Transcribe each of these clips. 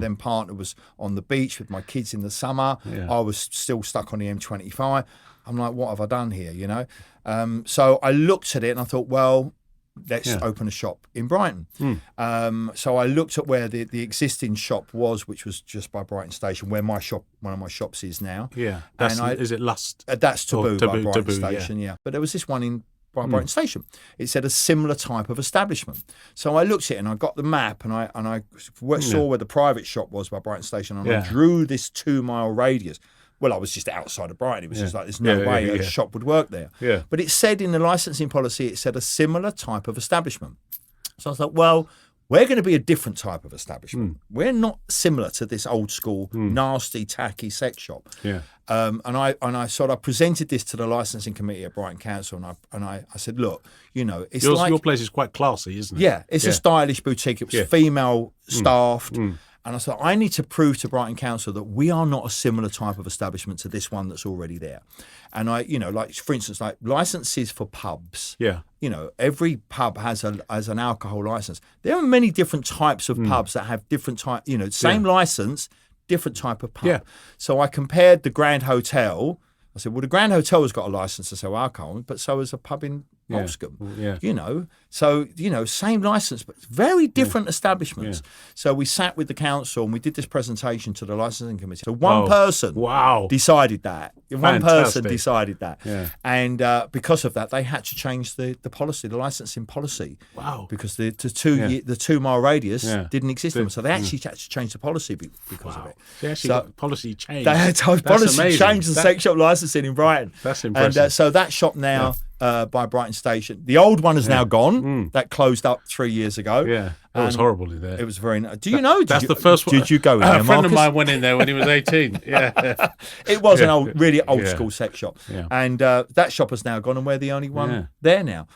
then partner was on the beach with my kids in the summer. I was still stuck on the M25. I'm like, what have I done here, you know? So I looked at it and I thought, well, let's open a shop in Brighton. So I looked at where the existing shop was, which was just by Brighton Station, where one of my shops is now. Yeah. Is it Lust? That's Taboo by Brighton Station, yeah. But there was this one in Brighton Station. It said a similar type of establishment. So I looked at it and I got the map and I saw where the private shop was by Brighton Station, and I drew this 2-mile radius. Well, I was just outside of Brighton. It was just like, there's no way a shop would work there. Yeah. But it said in the licensing policy, it said a similar type of establishment. So I thought, well, we're going to be a different type of establishment. We're not similar to this old school, nasty, tacky sex shop. Yeah. And I sort of presented this to the licensing committee at Brighton Council, and I said, look, you know, it's your place is quite classy, isn't it? Yeah, it's a stylish boutique. It was female staffed. And I said, I need to prove to Brighton Council that we are not a similar type of establishment to this one that's already there. And like, for instance, like licenses for pubs. Yeah. You know, every pub has an alcohol license. There are many different types of pubs that have different type, you know, same license, different type of pub. Yeah. So I compared the Grand Hotel. I said, well, the Grand Hotel has got a license to sell alcohol, but so has a pub in Malscombe. Yeah. You know, so, you know, same license, but very different establishments. Yeah. So we sat with the council and we did this presentation to the licensing committee. So one person decided that. One person decided that. Yeah. And because of that, they had to change the policy, the licensing policy. Wow. Because the 2-mile radius didn't exist anymore. So they actually had to change the policy because of it. They actually got policy change. They had to policy change the sex shop licensing in Brighton. That's impressive. And so that shop now by Brighton Station, the old one is now gone. That closed up 3 years ago. Yeah, it was horrible in there. It was very. Do you know? That's the first one. Did you go in there, A friend of mine went in there when he was 18. Yeah, it was an really old school sex shop, and that shop has now gone, and we're the only one there now,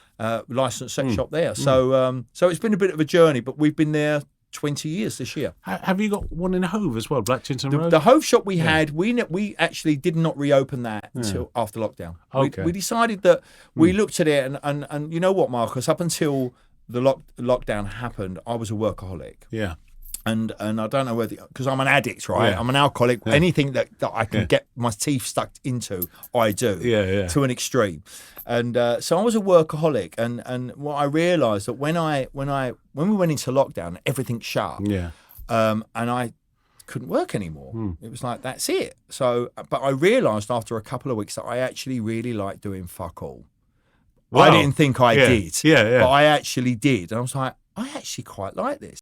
licensed sex shop there. So, so it's been a bit of a journey, but we've been there 20 years this year. Have you got one in Hove as well, Blackchinton Road? The Hove shop we had, we actually did not reopen that until after lockdown. Okay. We decided that we looked at it and you know what, Marcus, up until the lockdown happened, I was a workaholic. Yeah. And I don't know whether, because I'm an addict, right? Yeah. I'm an alcoholic. Yeah. Anything that I can get my teeth stuck into, I do to an extreme. And so I was a workaholic. And what I realised that when we went into lockdown, everything shut. Yeah. And I couldn't work anymore. It was like, that's it. So, but I realised after a couple of weeks that I actually really liked doing fuck all. Wow. I didn't think I did, but I actually did. And I was like, I actually quite like this.